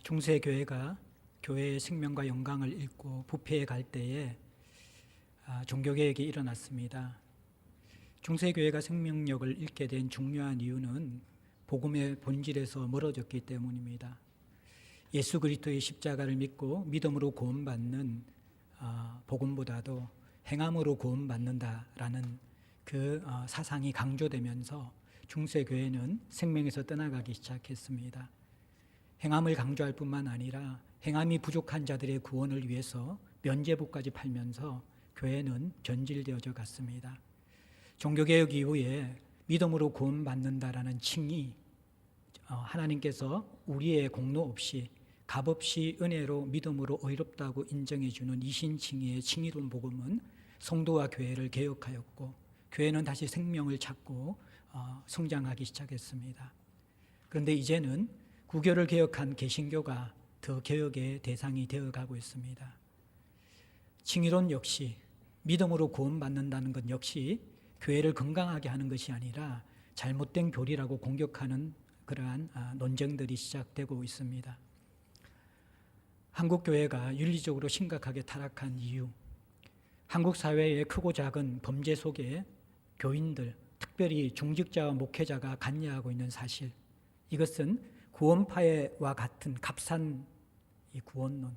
중세교회가 교회의 생명과 영광을 잃고 부패해 갈 때에 종교개혁이 일어났습니다. 중세교회가 생명력을 잃게 된 중요한 이유는 복음의 본질에서 멀어졌기 때문입니다. 예수 그리스도의 십자가를 믿고 믿음으로 구원받는 복음보다도 행함으로 구원받는다라는 그 사상이 강조되면서 중세교회는 생명에서 떠나가기 시작했습니다. 행함을 강조할 뿐만 아니라 행함이 부족한 자들의 구원을 위해서 면죄부까지 팔면서 교회는 변질되어져 갔습니다. 종교개혁 이후에 믿음으로 구원받는다라는 칭의, 하나님께서 우리의 공로 없이 값없이 은혜로 믿음으로 의롭다고 인정해 주는 이신칭의의 칭의로운 복음은 성도와 교회를 개혁하였고 교회는 다시 생명을 찾고 성장하기 시작했습니다. 그런데 이제는 구교를 개혁한 개신교가 더 개혁의 대상이 되어가고 있습니다. 칭의론 역시 믿음으로 구원받는다는 것 역시 교회를 건강하게 하는 것이 아니라 잘못된 교리라고 공격하는 그러한 논쟁들이 시작되고 있습니다. 한국 교회가 윤리적으로 심각하게 타락한 이유, 한국 사회의 크고 작은 범죄 속에 교인들, 특별히 중직자와 목회자가 관여하고 있는 사실, 이것은 구원파와 같은 값싼 이 구원론,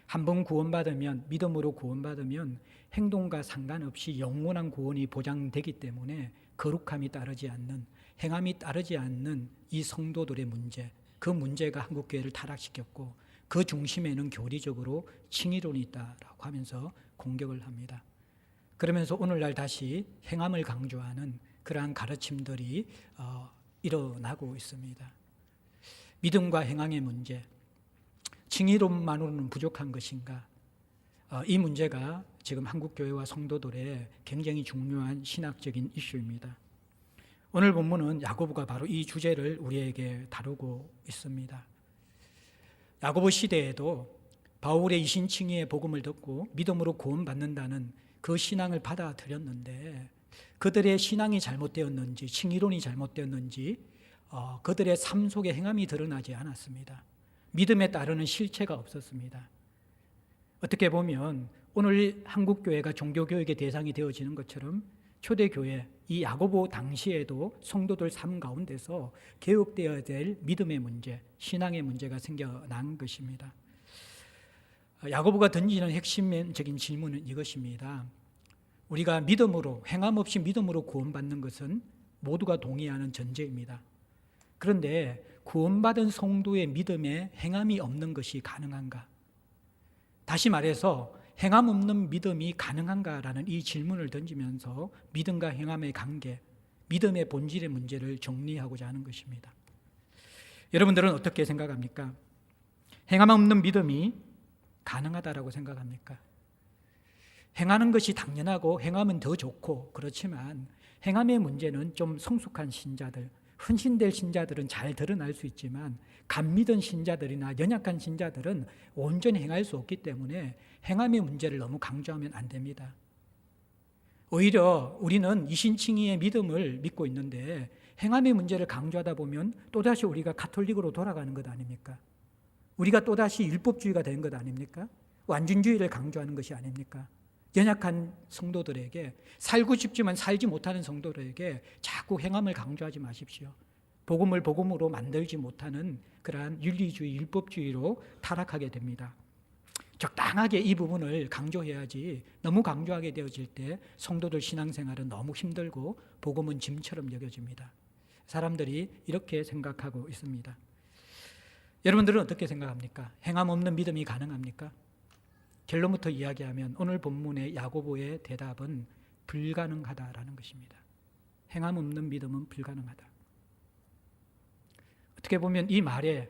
한 번 구원받으면, 믿음으로 구원받으면 행동과 상관없이 영원한 구원이 보장되기 때문에 거룩함이 따르지 않는, 행함이 따르지 않는 이 성도들의 문제, 그 문제가 한국교회를 타락시켰고 그 중심에는 교리적으로 칭의론이 있다라고 하면서 공격을 합니다. 그러면서 오늘날 다시 행함을 강조하는 그러한 가르침들이 일어나고 있습니다. 믿음과 행함의 문제, 칭의론만으로는 부족한 것인가? 이 문제가 지금 한국교회와 성도들의 굉장히 중요한 신학적인 이슈입니다. 오늘 본문은 야고보가 바로 이 주제를 우리에게 다루고 있습니다. 야고보 시대에도 바울의 이신칭의의 복음을 듣고 믿음으로 구원받는다는 그 신앙을 받아들였는데 그들의 신앙이 잘못되었는지 칭의론이 잘못되었는지 그들의 삶 속에 행함이 드러나지 않았습니다. 믿음에 따르는 실체가 없었습니다. 어떻게 보면 오늘 한국교회가 종교교육의 대상이 되어지는 것처럼 초대교회, 이 야고보 당시에도 성도들 삶 가운데서 개혁되어야 될 믿음의 문제, 신앙의 문제가 생겨난 것입니다. 야고보가 던지는 핵심적인 질문은 이것입니다. 우리가 믿음으로, 행함 없이 믿음으로 구원받는 것은 모두가 동의하는 전제입니다. 그런데 구원받은 성도의 믿음에 행함이 없는 것이 가능한가? 다시 말해서 행함 없는 믿음이 가능한가라는 이 질문을 던지면서 믿음과 행함의 관계, 믿음의 본질의 문제를 정리하고자 하는 것입니다. 여러분들은 어떻게 생각합니까? 행함 없는 믿음이 가능하다라고 생각합니까? 행하는 것이 당연하고 행하면 더 좋고 그렇지만 행함의 문제는 좀 성숙한 신자들, 헌신될 신자들은 잘 드러날 수 있지만 감미든 신자들이나 연약한 신자들은 온전히 행할 수 없기 때문에 행함의 문제를 너무 강조하면 안 됩니다. 오히려 우리는 이신칭의의 믿음을 믿고 있는데 행함의 문제를 강조하다 보면 또다시 우리가 가톨릭으로 돌아가는 것 아닙니까? 우리가 또다시 율법주의가 된 것 아닙니까? 완전주의를 강조하는 것이 아닙니까? 연약한 성도들에게, 살고 싶지만 살지 못하는 성도들에게 자꾸 행함을 강조하지 마십시오. 복음을 복음으로 만들지 못하는 그러한 윤리주의, 율법주의로 타락하게 됩니다. 적당하게 이 부분을 강조해야지 너무 강조하게 되어질 때 성도들 신앙생활은 너무 힘들고 복음은 짐처럼 여겨집니다. 사람들이 이렇게 생각하고 있습니다. 여러분들은 어떻게 생각합니까? 행함 없는 믿음이 가능합니까? 결론부터 이야기하면 오늘 본문의 야고보의 대답은 불가능하다라는 것입니다. 행함 없는 믿음은 불가능하다. 어떻게 보면 이 말에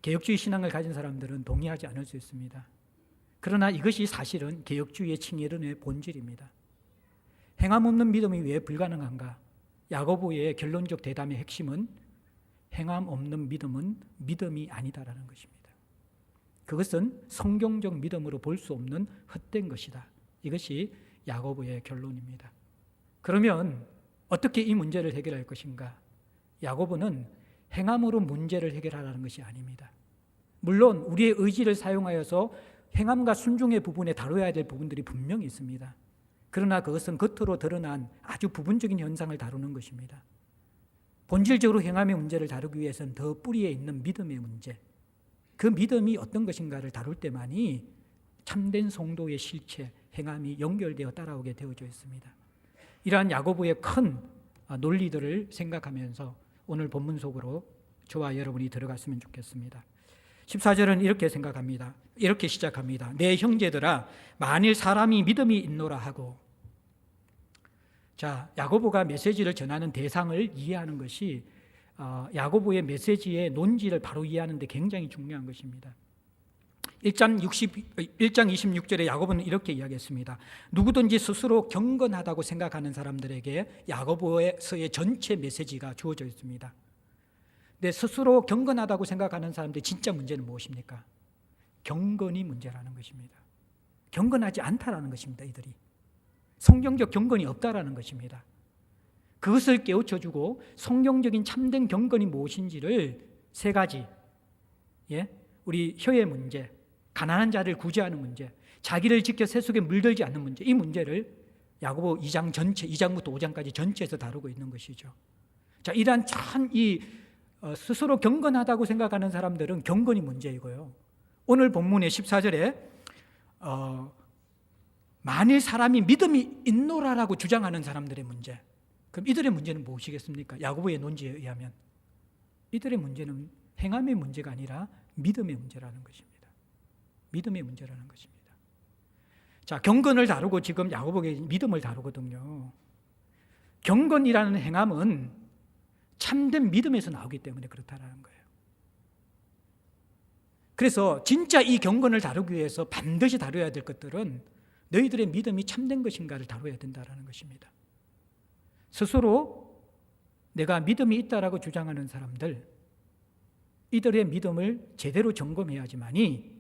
개혁주의 신앙을 가진 사람들은 동의하지 않을 수 있습니다. 그러나 이것이 사실은 개혁주의의 칭의론의 본질입니다. 행함 없는 믿음이 왜 불가능한가? 야고보의 결론적 대담의 핵심은 행함 없는 믿음은 믿음이 아니다라는 것입니다. 그것은 성경적 믿음으로 볼 수 없는 헛된 것이다. 이것이 야고보의 결론입니다. 그러면 어떻게 이 문제를 해결할 것인가? 야고보는 행함으로 문제를 해결하라는 것이 아닙니다. 물론 우리의 의지를 사용하여서 행함과 순종의 부분에 다뤄야 될 부분들이 분명히 있습니다. 그러나 그것은 겉으로 드러난 아주 부분적인 현상을 다루는 것입니다. 본질적으로 행함의 문제를 다루기 위해서는 더 뿌리에 있는 믿음의 문제, 그 믿음이 어떤 것인가를 다룰 때만이 참된 성도의 실체, 행함이 연결되어 따라오게 되어져 있습니다. 이러한 야고보의 큰 논리들을 생각하면서 오늘 본문 속으로 저와 여러분이 들어갔으면 좋겠습니다. 14절은 이렇게 생각합니다. 이렇게 시작합니다. 내 형제들아, 만일 사람이 믿음이 있노라 하고. 자, 야고보가 메시지를 전하는 대상을 이해하는 것이 야고보의 메시지의 논지를 바로 이해하는 데 굉장히 중요한 것입니다. 1장 26절에 야고보는 이렇게 이야기했습니다. 누구든지 스스로 경건하다고 생각하는 사람들에게 야고보서의 전체 메시지가 주어져 있습니다. 근데 스스로 경건하다고 생각하는 사람들의 진짜 문제는 무엇입니까? 경건이 문제라는 것입니다. 경건하지 않다라는 것입니다. 이들이 성경적 경건이 없다라는 것입니다. 그것을 깨우쳐주고 성경적인 참된 경건이 무엇인지를 세 가지, 우리 혀의 문제, 가난한 자를 구제하는 문제, 자기를 지켜 세속에 물들지 않는 문제, 이 문제를 야고보 2장 전체, 2장부터 5장까지 전체에서 다루고 있는 것이죠. 자, 이러한 참 스스로 경건하다고 생각하는 사람들은 경건이 문제이고요. 오늘 본문의 14절에 만일 사람이 믿음이 있노라라고 주장하는 사람들의 문제, 그럼 이들의 문제는 무엇이겠습니까? 야고보의 논지에 의하면 이들의 문제는 행함의 문제가 아니라 믿음의 문제라는 것입니다. 믿음의 문제라는 것입니다. 자, 경건을 다루고 지금 야고보의 믿음을 다루거든요. 경건이라는 행함은 참된 믿음에서 나오기 때문에 그렇다는 거예요. 그래서 진짜 이 경건을 다루기 위해서 반드시 다뤄야 될 것들은 너희들의 믿음이 참된 것인가를 다뤄야 된다는 것입니다. 스스로 내가 믿음이 있다라고 주장하는 사람들, 이들의 믿음을 제대로 점검해야지만이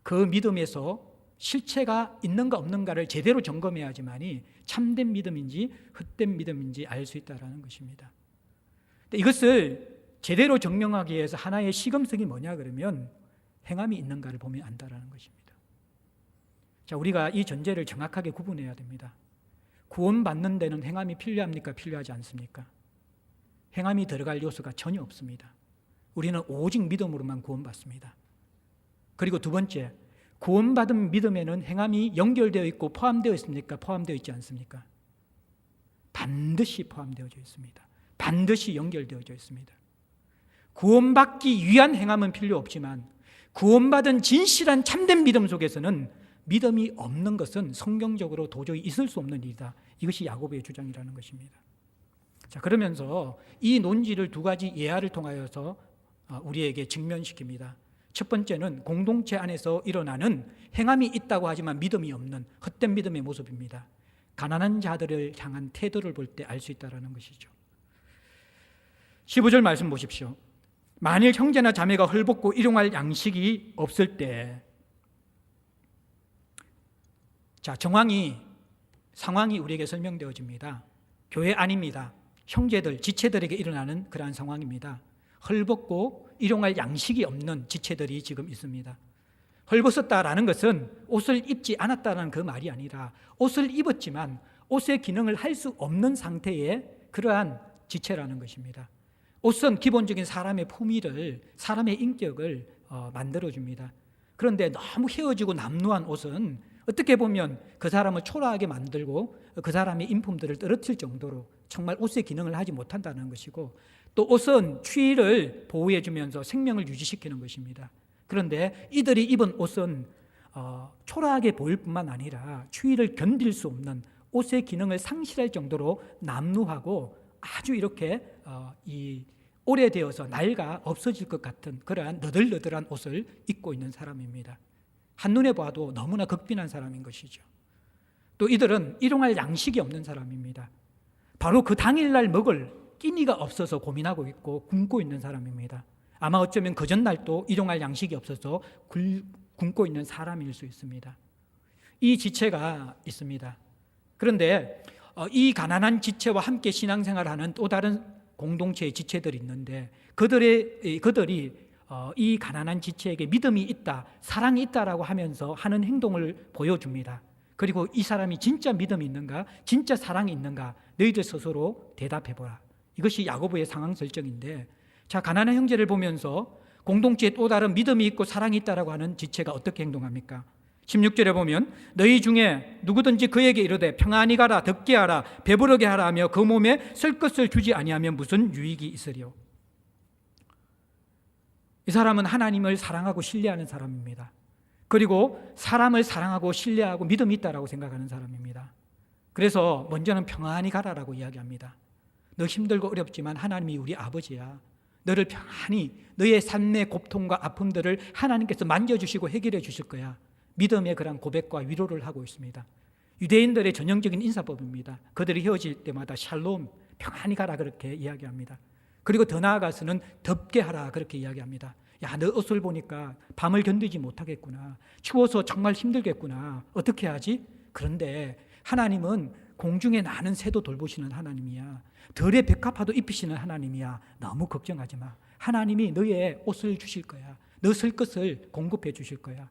그 믿음에서 실체가 있는가 없는가를 제대로 점검해야지만이 참된 믿음인지 헛된 믿음인지 알 수 있다는 것입니다. 이것을 제대로 증명하기 위해서 하나의 시금석이 뭐냐 그러면 행함이 있는가를 보면 안다라는 것입니다. 자, 우리가 이 전제를 정확하게 구분해야 됩니다. 구원받는 데는 행함이 필요합니까? 필요하지 않습니까? 행함이 들어갈 요소가 전혀 없습니다. 우리는 오직 믿음으로만 구원받습니다. 그리고 두 번째, 구원받은 믿음에는 행함이 연결되어 있고 포함되어 있습니까? 포함되어 있지 않습니까? 반드시 포함되어져 있습니다. 반드시 연결되어져 있습니다. 구원받기 위한 행함은 필요 없지만 구원받은 진실한 참된 믿음 속에서는 믿음이 없는 것은 성경적으로 도저히 있을 수 없는 일이다. 이것이 야고보의 주장이라는 것입니다. 자, 그러면서 이 논지를 두 가지 예화를 통하여서 우리에게 직면시킵니다. 첫 번째는 공동체 안에서 일어나는 행함이 있다고 하지만 믿음이 없는 헛된 믿음의 모습입니다. 가난한 자들을 향한 태도를 볼 때 알 수 있다는 것이죠. 15절 말씀 보십시오. 만일 형제나 자매가 헐벗고 일용할 양식이 없을 때, 자, 상황이 우리에게 설명되어집니다. 교회 아닙니다. 형제들, 지체들에게 일어나는 그러한 상황입니다. 헐벗고 일용할 양식이 없는 지체들이 지금 있습니다. 헐벗었다라는 것은 옷을 입지 않았다는 그 말이 아니라 옷을 입었지만 옷의 기능을 할 수 없는 상태의 그러한 지체라는 것입니다. 옷은 기본적인 사람의 품위를, 사람의 인격을 만들어줍니다. 그런데 너무 헤어지고 남루한 옷은 어떻게 보면 그 사람을 초라하게 만들고 그 사람의 인품들을 떨어뜨릴 정도로 정말 옷의 기능을 하지 못한다는 것이고, 또 옷은 추위를 보호해주면서 생명을 유지시키는 것입니다. 그런데 이들이 입은 옷은 초라하게 보일 뿐만 아니라 추위를 견딜 수 없는 옷의 기능을 상실할 정도로 남루하고 아주 이렇게 오래되어서 낡아 없어질 것 같은 그러한 너덜너덜한 옷을 입고 있는 사람입니다. 한눈에 봐도 너무나 극빈한 사람인 것이죠. 또 이들은 일용할 양식이 없는 사람입니다. 바로 그 당일날 먹을 끼니가 없어서 고민하고 있고 굶고 있는 사람입니다. 아마 어쩌면 그 전날도 일용할 양식이 없어서 굶고 있는 사람일 수 있습니다. 이 지체가 있습니다. 그런데 이 가난한 지체와 함께 신앙생활하는 또 다른 공동체의 지체들이 있는데 그들이 이 가난한 지체에게 믿음이 있다, 사랑이 있다라고 하면서 하는 행동을 보여줍니다. 그리고 이 사람이 진짜 믿음이 있는가, 진짜 사랑이 있는가, 너희들 스스로 대답해보라. 이것이 야고보의 상황 설정인데, 자, 가난한 형제를 보면서 공동체에 또 다른 믿음이 있고 사랑이 있다라고 하는 지체가 어떻게 행동합니까? 16절에 보면 너희 중에 누구든지 그에게 이르되 평안히 가라, 덥게 하라, 배부르게 하라 하며 그 몸에 쓸 것을 주지 아니하면 무슨 유익이 있으리요. 이 사람은 하나님을 사랑하고 신뢰하는 사람입니다. 그리고 사람을 사랑하고 신뢰하고 믿음이 있다라고 생각하는 사람입니다. 그래서 먼저는 평안히 가라라고 이야기합니다. 너 힘들고 어렵지만 하나님이 우리 아버지야. 너를 평안히, 너의 삶의 고통과 아픔들을 하나님께서 만져주시고 해결해 주실 거야. 믿음의 그런 고백과 위로를 하고 있습니다. 유대인들의 전형적인 인사법입니다. 그들이 헤어질 때마다 샬롬, 평안히 가라 그렇게 이야기합니다. 그리고 더 나아가서는 덥게 하라 그렇게 이야기합니다. 야, 너 옷을 보니까 밤을 견디지 못하겠구나. 추워서 정말 힘들겠구나. 어떻게 하지? 그런데 하나님은 공중에 나는 새도 돌보시는 하나님이야. 들의 백합화도 입히시는 하나님이야. 너무 걱정하지 마. 하나님이 너의 옷을 주실 거야. 너 쓸 것을 공급해 주실 거야.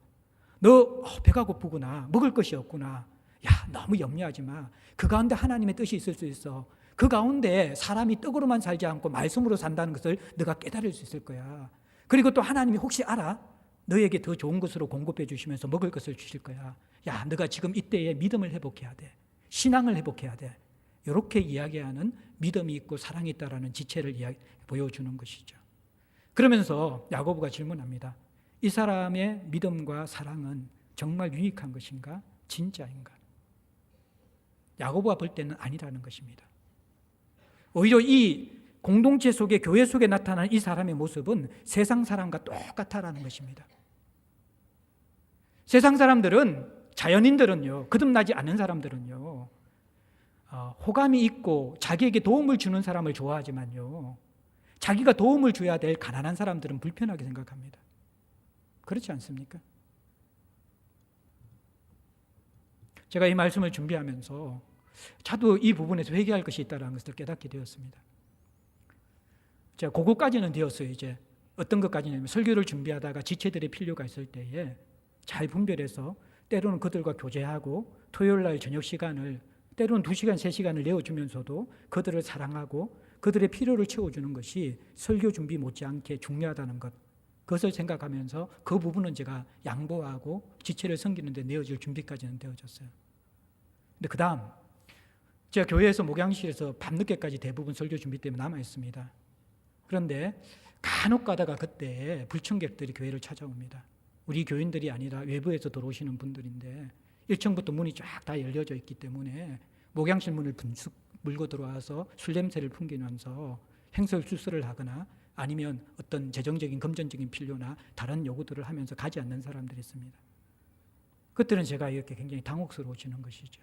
너 배가 고프구나. 먹을 것이 없구나. 야, 너무 염려하지 마. 그 가운데 하나님의 뜻이 있을 수 있어. 그 가운데 사람이 떡으로만 살지 않고 말씀으로 산다는 것을 너가 깨달을 수 있을 거야. 그리고 또 하나님이 혹시 알아? 너에게 더 좋은 것으로 공급해 주시면서 먹을 것을 주실 거야. 야, 너가 지금 이때에 믿음을 회복해야 돼. 신앙을 회복해야 돼. 이렇게 이야기하는 믿음이 있고 사랑이 있다라는 지체를 보여주는 것이죠. 그러면서 야고보가 질문합니다. 이 사람의 믿음과 사랑은 정말 유익한 것인가? 진짜인가? 야고보가 볼 때는 아니라는 것입니다. 오히려 이 공동체 속에, 교회 속에 나타나는 이 사람의 모습은 세상 사람과 똑같다라는 것입니다. 세상 사람들은, 자연인들은요, 거듭나지 않는 사람들은요, 호감이 있고 자기에게 도움을 주는 사람을 좋아하지만요, 자기가 도움을 줘야 될 가난한 사람들은 불편하게 생각합니다. 그렇지 않습니까? 제가 이 말씀을 준비하면서 저도 이 부분에서 회개할 것이 있다는 것을 깨닫게 되었습니다. 제가 그거까지는 되었어요. 이제 어떤 것까지냐면 설교를 준비하다가 지체들의 필요가 있을 때에 잘 분별해서 때로는 그들과 교제하고 토요일 날 저녁 시간을 때로는 2시간, 3시간을 내어주면서도 그들을 사랑하고 그들의 필요를 채워주는 것이 설교 준비 못지않게 중요하다는 것, 그것을 생각하면서 그 부분은 제가 양보하고 지체를 섬기는 데 내어줄 준비까지는 되어졌어요. 근데 그 다음 제가 교회에서 목양실에서 밤늦게까지 대부분 설교 준비 때문에 남아있습니다. 그런데 간혹 가다가 그때 불청객들이 교회를 찾아옵니다. 우리 교인들이 아니라 외부에서 들어오시는 분들인데 1층부터 문이 쫙 다 열려져 있기 때문에 목양실 문을 분숙 물고 들어와서 술 냄새를 풍기면서 행설수설을 하거나 아니면 어떤 재정적인 금전적인 필요나 다른 요구들을 하면서 가지 않는 사람들이 있습니다. 그때는 제가 이렇게 굉장히 당혹스러워지는 것이죠.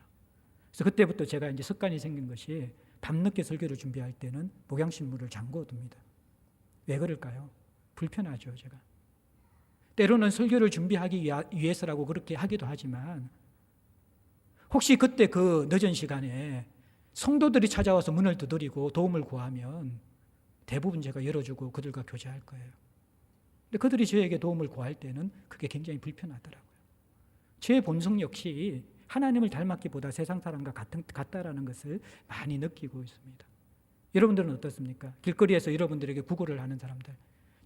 그래서 그때부터 제가 이제 습관이 생긴 것이 밤늦게 설교를 준비할 때는 목양실 문을 잠궈 둡니다. 왜 그럴까요? 불편하죠, 제가. 때로는 설교를 준비하기 위해서라고 그렇게 하기도 하지만 혹시 그때 그 늦은 시간에 성도들이 찾아와서 문을 두드리고 도움을 구하면 대부분 제가 열어주고 그들과 교제할 거예요. 근데 그들이 저에게 도움을 구할 때는 그게 굉장히 불편하더라고요. 제 본성 역시 하나님을 닮았기보다 세상 사람과 같다라는 것을 많이 느끼고 있습니다. 여러분들은 어떻습니까? 길거리에서 여러분들에게 구걸을 하는 사람들,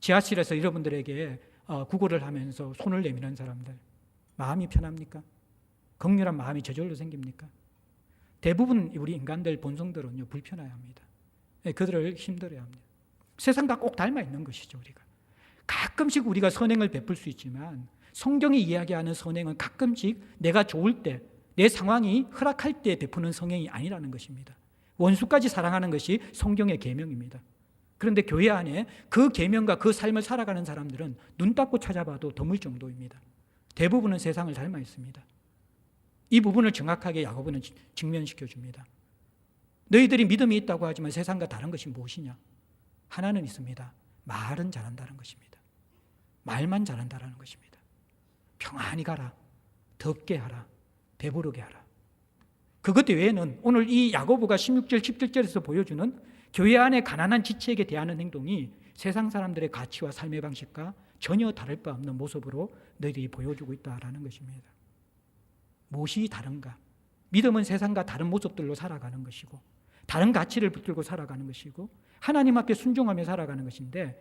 지하실에서 여러분들에게 구걸을 하면서 손을 내미는 사람들, 마음이 편합니까? 긍휼한 마음이 저절로 생깁니까? 대부분 우리 인간들 본성들은요, 불편해합니다. 그들을 힘들어합니다. 세상과 꼭 닮아 있는 것이죠, 우리가. 가끔씩 우리가 선행을 베풀 수 있지만 성경이 이야기하는 선행은 가끔씩 내가 좋을 때, 내 상황이 허락할 때 베푸는 성행이 아니라는 것입니다. 원수까지 사랑하는 것이 성경의 계명입니다. 그런데 교회 안에 그 계명과 그 삶을 살아가는 사람들은 눈 닦고 찾아봐도 드물 정도입니다. 대부분은 세상을 닮아 있습니다. 이 부분을 정확하게 야고보는 직면시켜 줍니다. 너희들이 믿음이 있다고 하지만 세상과 다른 것이 무엇이냐? 하나는 있습니다. 말은 잘한다는 것입니다. 말만 잘한다는 것입니다. 평안히 가라, 덥게 하라, 배부르게 하라. 그것 외에는 오늘 이 야고보가 16절, 17절에서 보여주는 교회 안에 가난한 지체에게 대하는 행동이 세상 사람들의 가치와 삶의 방식과 전혀 다를 바 없는 모습으로 너희들이 보여주고 있다라는 것입니다. 무엇이 다른가? 믿음은 세상과 다른 모습들로 살아가는 것이고 다른 가치를 붙들고 살아가는 것이고 하나님 앞에 순종하며 살아가는 것인데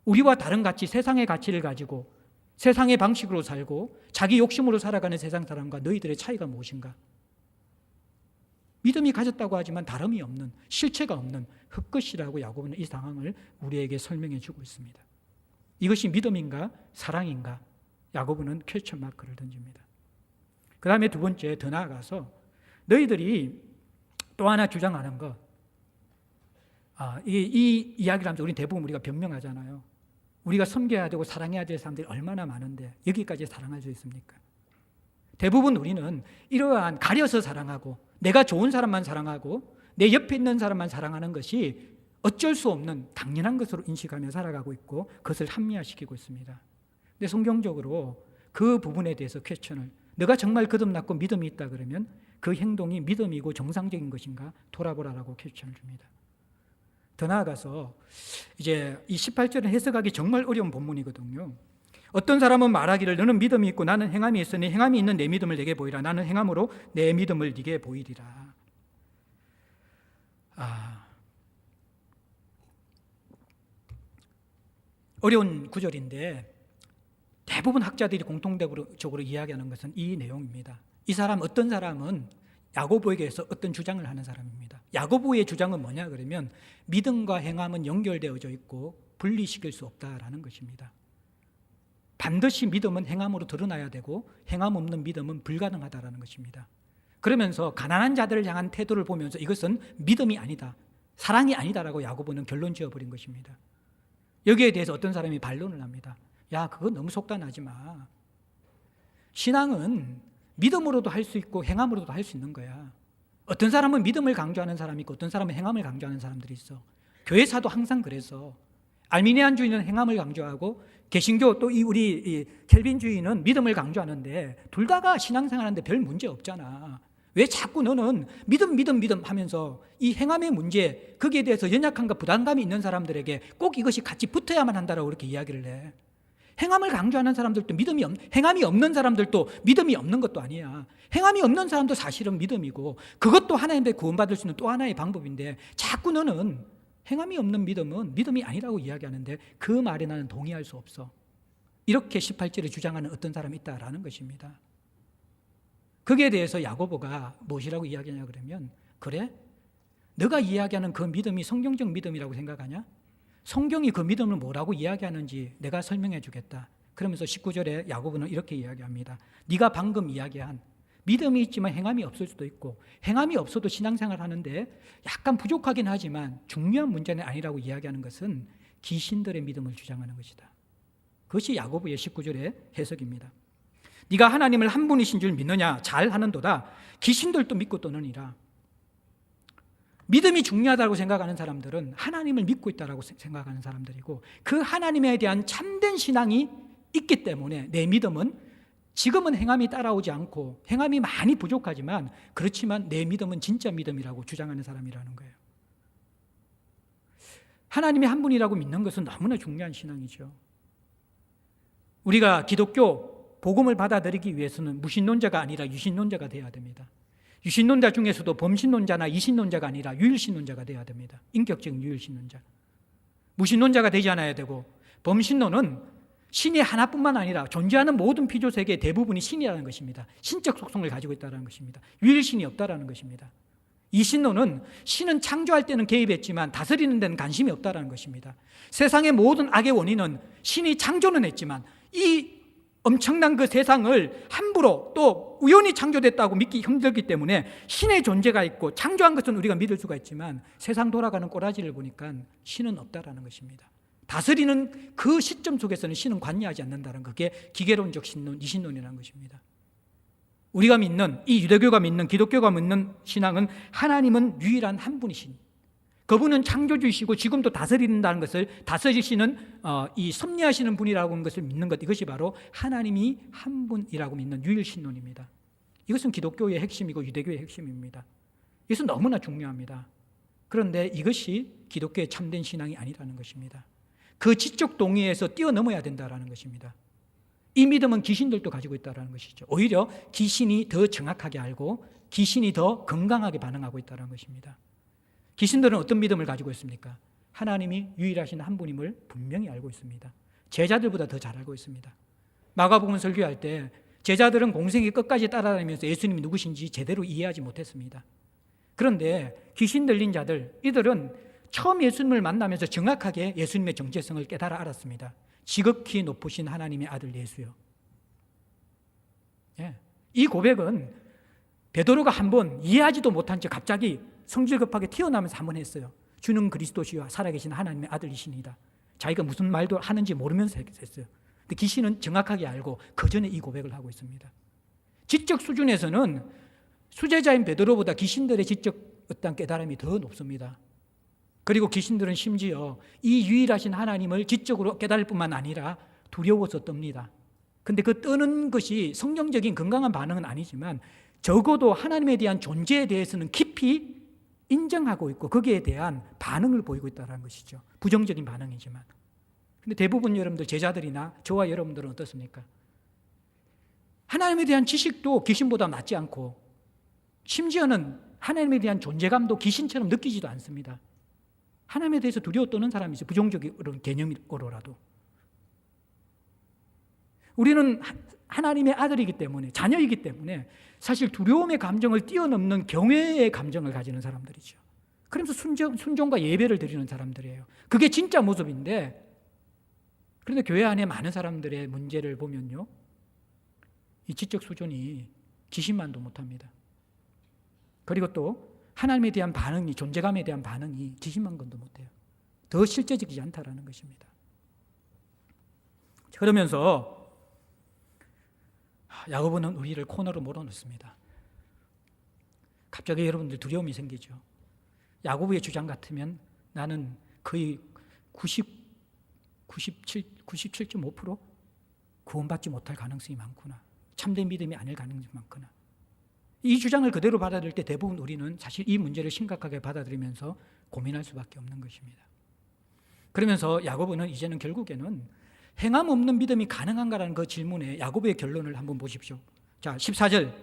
우리와 다른 가치, 세상의 가치를 가지고 세상의 방식으로 살고 자기 욕심으로 살아가는 세상 사람과 너희들의 차이가 무엇인가? 믿음이 가졌다고 하지만 다름이 없는, 실체가 없는 흙것이라고 야고보는 이 상황을 우리에게 설명해 주고 있습니다. 이것이 믿음인가 사랑인가? 야고보는 퀘스천 마크를 던집니다. 그 다음에 두 번째, 더 나아가서 너희들이 또 하나 주장하는 것, 이 이야기를 하면서 우리는 대부분 우리가 변명하잖아요. 우리가 섬겨야 되고 사랑해야 될 사람들이 얼마나 많은데 여기까지 사랑할 수 있습니까? 대부분 우리는 이러한 가려서 사랑하고 내가 좋은 사람만 사랑하고 내 옆에 있는 사람만 사랑하는 것이 어쩔 수 없는 당연한 것으로 인식하며 살아가고 있고 그것을 합리화시키고 있습니다. 근데 성경적으로 그 부분에 대해서 퀘스천을, 너가 정말 거듭났고 믿음이 있다 그러면 그 행동이 믿음이고 정상적인 것인가 돌아보라라고 퀘스천을 줍니다. 더 나아가서 이제 이 18절은 해석하기 정말 어려운 본문이거든요. 어떤 사람은 말하기를 너는 믿음이 있고 나는 행함이 있으니 행함이 있는 내 믿음을 내게 보이라. 나는 행함으로 내 믿음을 네게 보이리라. 어려운 구절인데 대부분 학자들이 공통적으로 이야기하는 것은 이 내용입니다. 이 사람, 어떤 사람은 야고보에게서 어떤 주장을 하는 사람입니다. 야고보의 주장은 뭐냐 그러면 믿음과 행함은 연결되어져 있고 분리시킬 수 없다라는 것입니다. 반드시 믿음은 행함으로 드러나야 되고 행함 없는 믿음은 불가능하다라는 것입니다. 그러면서 가난한 자들을 향한 태도를 보면서 이것은 믿음이 아니다, 사랑이 아니다라고 야고보는 결론 지어버린 것입니다. 여기에 대해서 어떤 사람이 반론을 합니다. 야, 그거 너무 속단하지 마. 신앙은 믿음으로도 할 수 있고 행함으로도 할 수 있는 거야. 어떤 사람은 믿음을 강조하는 사람이 있고 어떤 사람은 행함을 강조하는 사람들이 있어. 교회사도 항상 그래서 알미니안주의는 행함을 강조하고 개신교 또 우리 켈빈주의는 믿음을 강조하는데 둘 다가 신앙생활하는데 별 문제 없잖아. 왜 자꾸 너는 믿음 하면서 이 행함의 문제, 거기에 대해서 연약함과 부담감이 있는 사람들에게 꼭 이것이 같이 붙어야만 한다라고 이렇게 이야기를 해. 행함을 강조하는 사람들도 행함이 없는 사람들도 믿음이 없는 것도 아니야. 행함이 없는 사람도 사실은 믿음이고 그것도 하나님께 구원받을 수 있는 또 하나의 방법인데 자꾸 너는 행함이 없는 믿음은 믿음이 아니라고 이야기하는데 그 말에 나는 동의할 수 없어. 이렇게 18절에 주장하는 어떤 사람이 있다라는 것입니다. 거기에 대해서 야고보가 무엇이라고 이야기하냐 그러면, 그래? 너가 이야기하는 그 믿음이 성경적 믿음이라고 생각하냐? 성경이 그 믿음을 뭐라고 이야기하는지 내가 설명해 주겠다. 그러면서 19절에 야고보는 이렇게 이야기합니다. 네가 방금 이야기한 믿음이 있지만 행함이 없을 수도 있고 행함이 없어도 신앙생활 하는데 약간 부족하긴 하지만 중요한 문제는 아니라고 이야기하는 것은 귀신들의 믿음을 주장하는 것이다. 그것이 야고보의 19절의 해석입니다. 네가 하나님을 한 분이신 줄 믿느냐? 잘하는도다. 귀신들도 믿고 떠느니라. 믿음이 중요하다고 생각하는 사람들은 하나님을 믿고 있다고 생각하는 사람들이고 그 하나님에 대한 참된 신앙이 있기 때문에 내 믿음은 지금은 행함이 따라오지 않고 행함이 많이 부족하지만 그렇지만 내 믿음은 진짜 믿음이라고 주장하는 사람이라는 거예요. 하나님이 한 분이라고 믿는 것은 너무나 중요한 신앙이죠. 우리가 기독교 복음을 받아들이기 위해서는 무신론자가 아니라 유신론자가 되어야 됩니다. 유신론자 중에서도 범신론자나 이신론자가 아니라 유일신론자가 되어야 됩니다. 인격적인 유일신론자. 무신론자가 되지 않아야 되고 범신론은 신이 하나뿐만 아니라 존재하는 모든 피조세계의 대부분이 신이라는 것입니다. 신적 속성을 가지고 있다는 것입니다. 유일신이 없다는 것입니다. 이신론은 신은 창조할 때는 개입했지만 다스리는 데는 관심이 없다는 것입니다. 세상의 모든 악의 원인은 신이 창조는 했지만 이 엄청난 그 세상을 함부로 또 우연히 창조됐다고 믿기 힘들기 때문에 신의 존재가 있고 창조한 것은 우리가 믿을 수가 있지만 세상 돌아가는 꼬라지를 보니까 신은 없다라는 것입니다. 다스리는 그 시점 속에서는 신은 관여하지 않는다는 그게 기계론적 신론, 이신론이라는 것입니다. 우리가 믿는 이 유대교가 믿는 기독교가 믿는 신앙은 하나님은 유일한 한 분이신, 그분은 창조주이시고 지금도 다스린다는 것을 다스리시는 이 섭리하시는 분이라고 하는 것을 믿는 것, 이것이 바로 하나님이 한 분이라고 믿는 유일신론입니다. 이것은 기독교의 핵심이고 유대교의 핵심입니다. 이것은 너무나 중요합니다. 그런데 이것이 기독교의 참된 신앙이 아니라는 것입니다. 그 지적 동의에서 뛰어넘어야 된다는 것입니다. 이 믿음은 귀신들도 가지고 있다는 것이죠. 오히려 귀신이 더 정확하게 알고 귀신이 더 건강하게 반응하고 있다는 것입니다. 귀신들은 어떤 믿음을 가지고 있습니까? 하나님이 유일하신 한 분임을 분명히 알고 있습니다. 제자들보다 더 잘 알고 있습니다. 마가복음 설교할 때 제자들은 공생의 끝까지 따라다니면서 예수님이 누구신지 제대로 이해하지 못했습니다. 그런데 귀신 들린 자들, 이들은 처음 예수님을 만나면서 정확하게 예수님의 정체성을 깨달아 알았습니다. 지극히 높으신 하나님의 아들 예수요. 예. 이 고백은 베드로가 한번 이해하지도 못한 채 갑자기 성질 급하게 튀어나오면서 한번 했어요. 주는 그리스도시와 살아계신 하나님의 아들이시니다. 자기가 무슨 말도 하는지 모르면서 했어요. 근데 귀신은 정확하게 알고 그 전에 이 고백을 하고 있습니다. 지적 수준에서는 수제자인 베드로보다 귀신들의 지적 어떤 깨달음이 더 높습니다. 그리고 귀신들은 심지어 이 유일하신 하나님을 지적으로 깨달을 뿐만 아니라 두려워서 떱니다. 근데 그 뜨는 것이 성경적인 건강한 반응은 아니지만 적어도 하나님에 대한 존재에 대해서는 깊이 인정하고 있고 거기에 대한 반응을 보이고 있다는 것이죠. 부정적인 반응이지만. 근데 대부분 여러분들 제자들이나 저와 여러분들은 어떻습니까? 하나님에 대한 지식도 귀신보다 낮지 않고 심지어는 하나님에 대한 존재감도 귀신처럼 느끼지도 않습니다. 하나님에 대해서 두려워 떠는 사람이 있어요. 부정적인 개념으로라도. 우리는 하나님의 아들이기 때문에, 자녀이기 때문에 사실 두려움의 감정을 뛰어넘는 경외의 감정을 가지는 사람들이죠. 그러면서 순종과 예배를 드리는 사람들이에요. 그게 진짜 모습인데, 그런데 교회 안에 많은 사람들의 문제를 보면요, 이 지적 수준이 귀신만도 못합니다. 그리고 또 하나님에 대한 반응이, 존재감에 대한 반응이 귀신만도 못해요. 더 실제적이지 않다라는 것입니다. 그러면서 야고보는 우리를 코너로 몰아넣습니다. 갑자기 여러분들 두려움이 생기죠. 야고보의 주장 같으면 나는 거의 97.5% 구원받지 못할 가능성이 많구나. 참된 믿음이 아닐 가능성이 많구나. 이 주장을 그대로 받아들일 때 대부분 우리는 사실 이 문제를 심각하게 받아들이면서 고민할 수밖에 없는 것입니다. 그러면서 야고보는 이제는 결국에는 행함 없는 믿음이 가능한가라는 그 질문에 야고보의 결론을 한번 보십시오. 자, 14절.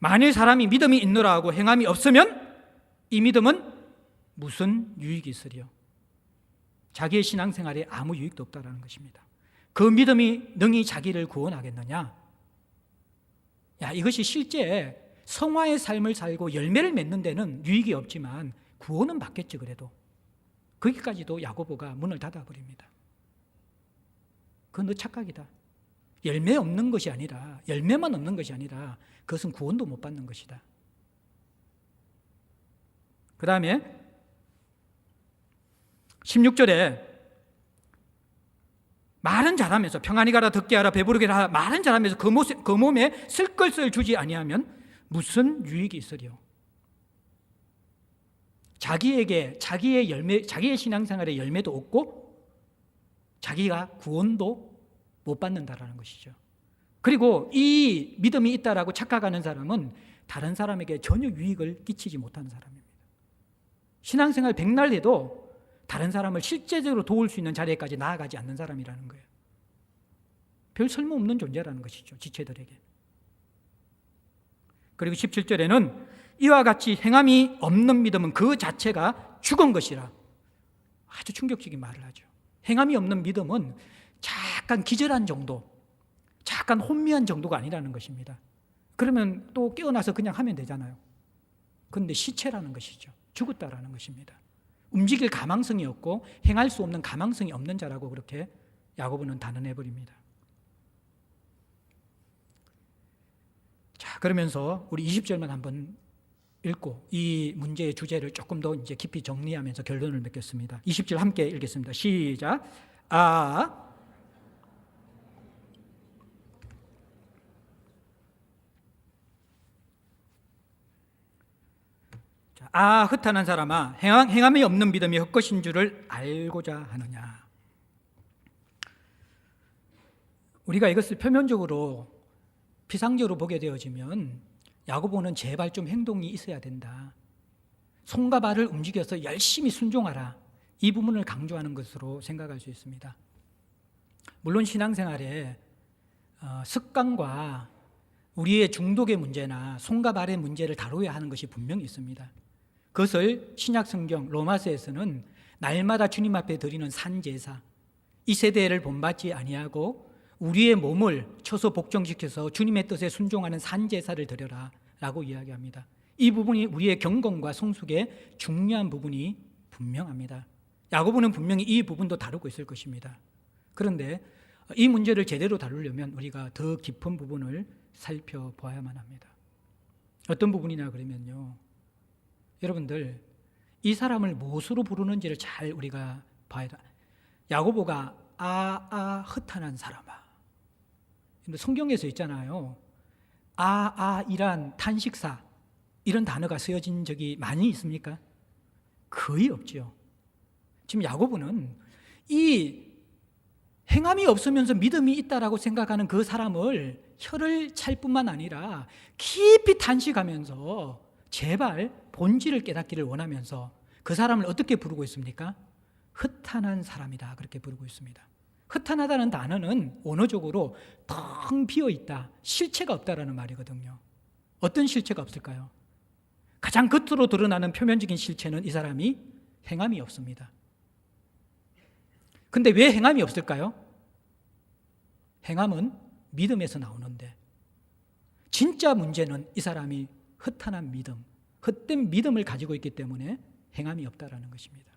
만일 사람이 믿음이 있노라 하고 행함이 없으면 이 믿음은 무슨 유익이 있으리요? 자기의 신앙생활에 아무 유익도 없다라는 것입니다. 그 믿음이 능히 자기를 구원하겠느냐? 이것이 실제 성화의 삶을 살고 열매를 맺는 데는 유익이 없지만 구원은 받겠죠. 그래도 거기까지도 야고보가 문을 닫아버립니다. 그건 너 착각이다. 열매 없는 것이 아니라, 열매만 없는 것이 아니라 그것은 구원도 못 받는 것이다. 그 다음에 16절에 말은 잘하면서 평안히 가라, 듣게 하라, 배부르게 하라, 말은 잘하면서 그 몸에 쓸 것을 주지 아니하면 무슨 유익이 있으리요? 자기의 열매, 자기의 신앙생활의 열매도 없고 자기가 구원도 못 받는다라는 것이죠. 그리고 이 믿음이 있다라고 착각하는 사람은 다른 사람에게 전혀 유익을 끼치지 못하는 사람입니다. 신앙생활 백날 해도 다른 사람을 실제적으로 도울 수 있는 자리에까지 나아가지 않는 사람이라는 거예요. 별 쓸모없는 존재라는 것이죠, 지체들에게. 그리고 17절에는 이와 같이 행함이 없는 믿음은 그 자체가 죽은 것이라. 아주 충격적인 말을 하죠. 행함이 없는 믿음은 잠깐 기절한 정도, 잠깐 혼미한 정도가 아니라는 것입니다. 그러면 또 깨어나서 그냥 하면 되잖아요. 그런데 시체라는 것이죠. 죽었다라는 것입니다. 움직일 가망성이 없고 행할 수 없는 가망성이 없는 자라고 그렇게 야고보는 단언해버립니다. 자, 그러면서 우리 20절만 한번 읽고 이 문제의 주제를 조금 더 이제 깊이 정리하면서 결론을 맺겠습니다. 20절 함께 읽겠습니다. 시작. 흩어난 사람아, 행함이 없는 믿음이 헛것인 줄을 알고자 하느냐. 우리가 이것을 표면적으로 피상적으로 보게 되어지면 야고보는 제발 좀 행동이 있어야 된다. 손과 발을 움직여서 열심히 순종하라. 이 부분을 강조하는 것으로 생각할 수 있습니다. 물론 신앙생활에 습관과 우리의 중독의 문제나 손과 발의 문제를 다루어야 하는 것이 분명히 있습니다. 그것을 신약 성경 로마서에서는 날마다 주님 앞에 드리는 산제사, 이 세대를 본받지 아니하고 우리의 몸을 쳐서 복종시켜서 주님의 뜻에 순종하는 산제사를 드려라 라고 이야기합니다. 이 부분이 우리의 경건과 성숙의 중요한 부분이 분명합니다. 야고보는 분명히 이 부분도 다루고 있을 것입니다. 그런데 이 문제를 제대로 다루려면 우리가 더 깊은 부분을 살펴봐야만 합니다. 어떤 부분이냐 그러면요, 여러분들 이 사람을 무엇으로 부르는지를 잘 우리가 봐야 돼. 야고보가 흩어난 사람아. 성경에서 있잖아요. 이란 탄식사 이런 단어가 쓰여진 적이 많이 있습니까? 거의 없죠. 지금 야고보는 이 행함이 없으면서 믿음이 있다라고 생각하는 그 사람을 혀를 찰 뿐만 아니라 깊이 탄식하면서 제발 본질을 깨닫기를 원하면서 그 사람을 어떻게 부르고 있습니까? 흩어난 사람이다 그렇게 부르고 있습니다. 흩어나다는 단어는 언어적으로 텅 비어있다, 실체가 없다라는 말이거든요. 어떤 실체가 없을까요? 가장 겉으로 드러나는 표면적인 실체는 이 사람이 행함이 없습니다. 근데 왜 행함이 없을까요? 행함은 믿음에서 나오는데 진짜 문제는 이 사람이 흩어난 믿음, 헛된 믿음을 가지고 있기 때문에 행함이 없다라는 것입니다.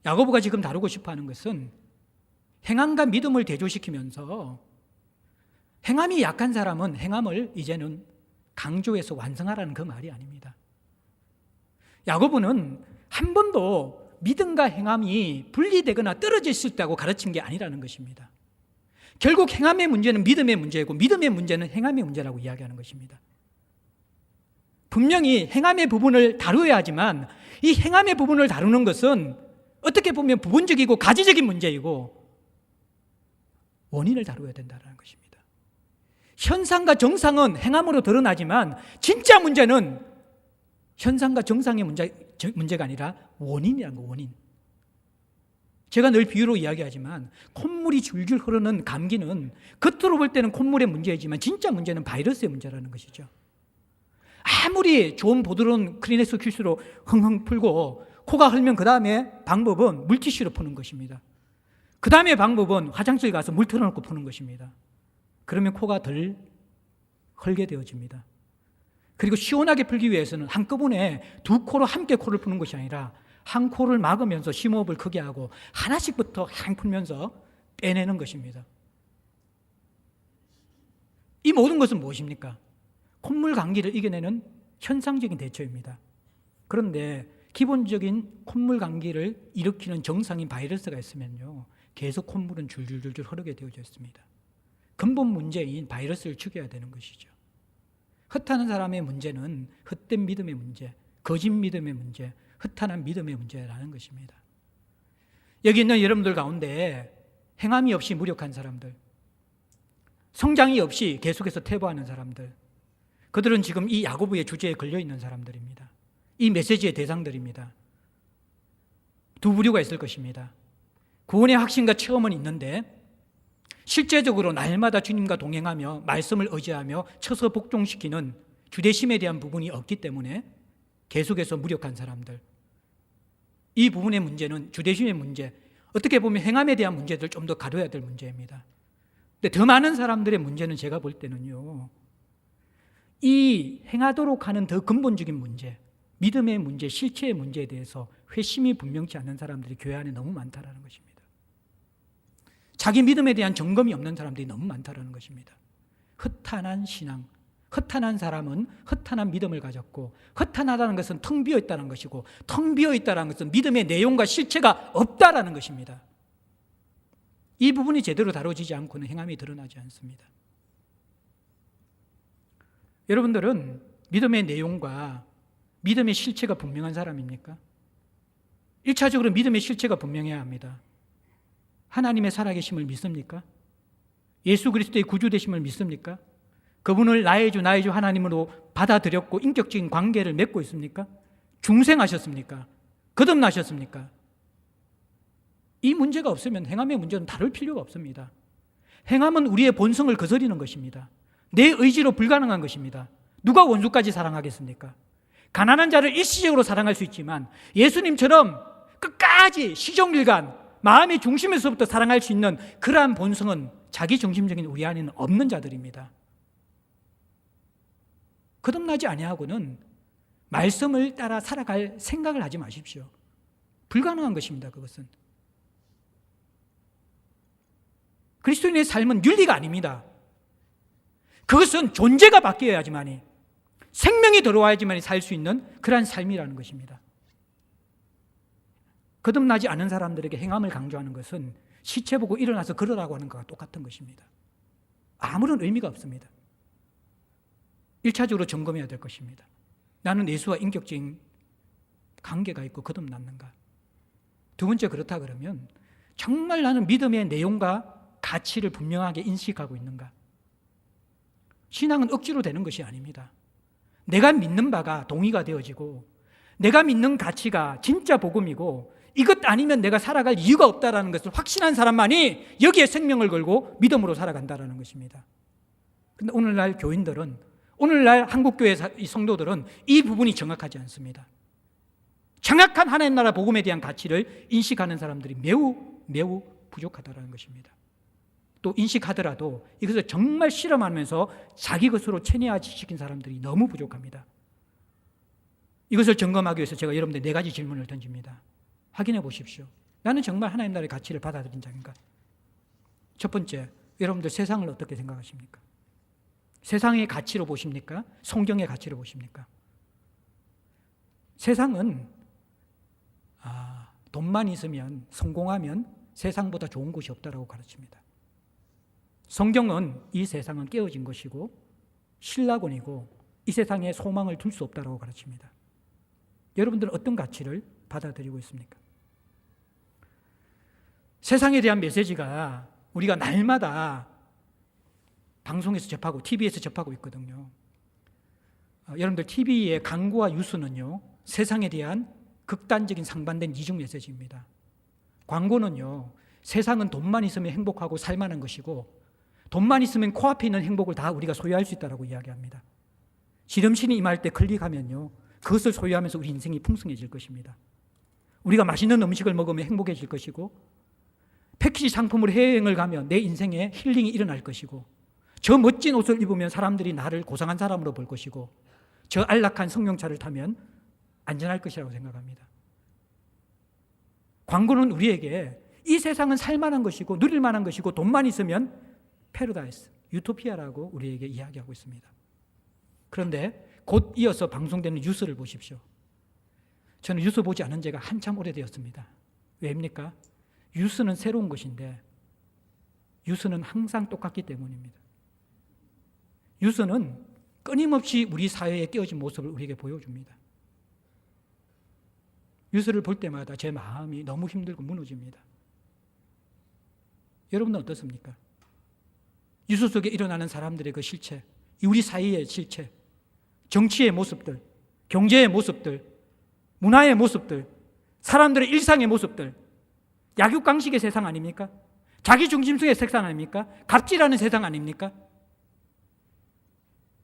야고보가 지금 다루고 싶어하는 것은 행함과 믿음을 대조시키면서 행함이 약한 사람은 행함을 이제는 강조해서 완성하라는 그 말이 아닙니다. 야고보는 한 번도 믿음과 행함이 분리되거나 떨어져 있었다고 가르친 게 아니라는 것입니다. 결국 행함의 문제는 믿음의 문제이고 믿음의 문제는 행함의 문제라고 이야기하는 것입니다. 분명히 행함의 부분을 다루어야 하지만 이 행함의 부분을 다루는 것은 어떻게 보면 부분적이고 가지적인 문제이고 원인을 다루어야 된다는 것입니다. 현상과 정상은 행함으로 드러나지만 진짜 문제는 현상과 정상의 문제가 아니라 원인이라는 거, 원인. 제가 늘 비유로 이야기하지만 콧물이 줄줄 흐르는 감기는 겉으로 볼 때는 콧물의 문제이지만 진짜 문제는 바이러스의 문제라는 것이죠. 아무리 좋은 부드러운 크리넥스 큐스로 흥흥 풀고 코가 흘면 그 다음에 방법은 물티슈로 푸는 것입니다. 그 다음에 방법은 화장실 가서 물 틀어놓고 푸는 것입니다. 그러면 코가 덜 흘게 되어집니다. 그리고 시원하게 풀기 위해서는 한꺼번에 두 코로 함께 코를 푸는 것이 아니라 한 코를 막으면서 심호흡을 크게 하고 하나씩부터 향 풀면서 빼내는 것입니다. 이 모든 것은 무엇입니까? 콧물 감기를 이겨내는 현상적인 대처입니다. 그런데 기본적인 콧물 감기를 일으키는 정상인 바이러스가 있으면요, 계속 콧물은 줄줄줄줄 흐르게 되어져 있습니다. 근본 문제인 바이러스를 죽여야 되는 것이죠. 흩어난 사람의 문제는 헛된 믿음의 문제, 거짓 믿음의 문제, 흩어난 믿음의 문제라는 것입니다. 여기 있는 여러분들 가운데 행함이 없이 무력한 사람들, 성장이 없이 계속해서 퇴보하는 사람들, 그들은 지금 이 야고보의 주제에 걸려있는 사람들입니다. 이 메시지의 대상들입니다. 두 부류가 있을 것입니다. 구원의 확신과 체험은 있는데 실제적으로 날마다 주님과 동행하며 말씀을 의지하며 쳐서 복종시키는 주대심에 대한 부분이 없기 때문에 계속해서 무력한 사람들, 이 부분의 문제는 주대심의 문제, 어떻게 보면 행함에 대한 문제들 좀 더 가려야 될 문제입니다. 근데 더 많은 사람들의 문제는 제가 볼 때는요, 이 행하도록 하는 더 근본적인 문제, 믿음의 문제, 실체의 문제에 대해서 회심이 분명치 않는 사람들이 교회 안에 너무 많다라는 것입니다. 자기 믿음에 대한 점검이 없는 사람들이 너무 많다라는 것입니다. 흩어난 신앙, 흩어난 사람은 흩어난 믿음을 가졌고, 흩어나다는 것은 텅 비어 있다는 것이고, 텅 비어 있다는 것은 믿음의 내용과 실체가 없다라는 것입니다. 이 부분이 제대로 다뤄지지 않고는 행함이 드러나지 않습니다. 여러분들은 믿음의 내용과 믿음의 실체가 분명한 사람입니까? 1차적으로 믿음의 실체가 분명해야 합니다. 하나님의 살아계심을 믿습니까? 예수 그리스도의 구주되심을 믿습니까? 그분을 나의 주 하나님으로 받아들였고 인격적인 관계를 맺고 있습니까? 중생하셨습니까? 거듭나셨습니까? 이 문제가 없으면 행함의 문제는 다룰 필요가 없습니다. 행함은 우리의 본성을 거스리는 것입니다. 내 의지로 불가능한 것입니다. 누가 원수까지 사랑하겠습니까? 가난한 자를 일시적으로 사랑할 수 있지만 예수님처럼 끝까지 시종일관 마음의 중심에서부터 사랑할 수 있는 그러한 본성은 자기 중심적인 우리 안에는 없는 자들입니다. 거듭나지 아니하고는 말씀을 따라 살아갈 생각을 하지 마십시오. 불가능한 것입니다. 그것은 그리스도인의 삶은 윤리가 아닙니다. 그것은 존재가 바뀌어야지만이, 생명이 들어와야지만이 살 수 있는 그러한 삶이라는 것입니다. 거듭나지 않은 사람들에게 행함을 강조하는 것은 시체 보고 일어나서 걸으라고 하는 것과 똑같은 것입니다. 아무런 의미가 없습니다. 1차적으로 점검해야 될 것입니다. 나는 예수와 인격적인 관계가 있고 거듭났는가? 두 번째, 그렇다 그러면 정말 나는 믿음의 내용과 가치를 분명하게 인식하고 있는가? 신앙은 억지로 되는 것이 아닙니다. 내가 믿는 바가 동의가 되어지고 내가 믿는 가치가 진짜 복음이고 이것 아니면 내가 살아갈 이유가 없다는 것을 확신한 사람만이 여기에 생명을 걸고 믿음으로 살아간다는 것입니다. 그런데 오늘날 교인들은, 오늘날 한국교회 성도들은 이 부분이 정확하지 않습니다. 정확한 하나님 나라 복음에 대한 가치를 인식하는 사람들이 매우 부족하다는 것입니다. 또 인식하더라도 이것을 정말 실험하면서 자기 것으로 체내화시킨 사람들이 너무 부족합니다. 이것을 점검하기 위해서 제가 여러분들 4가지 질문을 던집니다. 확인해 보십시오. 나는 정말 하나님 나라의 가치를 받아들인 자인가? 첫 번째, 여러분들 세상을 어떻게 생각하십니까? 세상의 가치로 보십니까? 성경의 가치로 보십니까? 세상은 돈만 있으면, 성공하면 세상보다 좋은 곳이 없다라고 가르칩니다. 성경은 이 세상은 깨어진 것이고 신라곤이고 이 세상에 소망을 둘 수 없다라고 가르칩니다. 여러분들은 어떤 가치를 받아들이고 있습니까? 세상에 대한 메시지가 우리가 날마다 방송에서 접하고 TV에서 접하고 있거든요. 여러분들 TV의 광고와 뉴스는요, 세상에 대한 극단적인 상반된 이중 메시지입니다. 광고는요, 세상은 돈만 있으면 행복하고 살만한 것이고 돈만 있으면 코앞에 있는 행복을 다 우리가 소유할 수 있다고 이야기합니다. 지름신이 임할 때 클릭하면요, 그것을 소유하면서 우리 인생이 풍성해질 것입니다. 우리가 맛있는 음식을 먹으면 행복해질 것이고 패키지 상품으로 해외여행을 가면 내 인생에 힐링이 일어날 것이고 저 멋진 옷을 입으면 사람들이 나를 고상한 사람으로 볼 것이고 저 안락한 승용차를 타면 안전할 것이라고 생각합니다. 광고는 우리에게 이 세상은 살만한 것이고 누릴만한 것이고 돈만 있으면 패러다이스, 유토피아라고 우리에게 이야기하고 있습니다. 그런데 곧 이어서 방송되는 뉴스를 보십시오. 저는 뉴스 보지 않은 지가 한참 오래되었습니다. 왜입니까? 뉴스는 새로운 것인데 뉴스는 항상 똑같기 때문입니다. 뉴스는 끊임없이 우리 사회에 깨어진 모습을 우리에게 보여줍니다. 뉴스를 볼 때마다 제 마음이 너무 힘들고 무너집니다. 여러분은 어떻습니까? 뉴스 속에 일어나는 사람들의 그 실체, 우리 사회의 실체, 정치의 모습들, 경제의 모습들, 문화의 모습들, 사람들의 일상의 모습들, 약육강식의 세상 아닙니까? 자기중심성의 세상 아닙니까? 갑질하는 세상 아닙니까?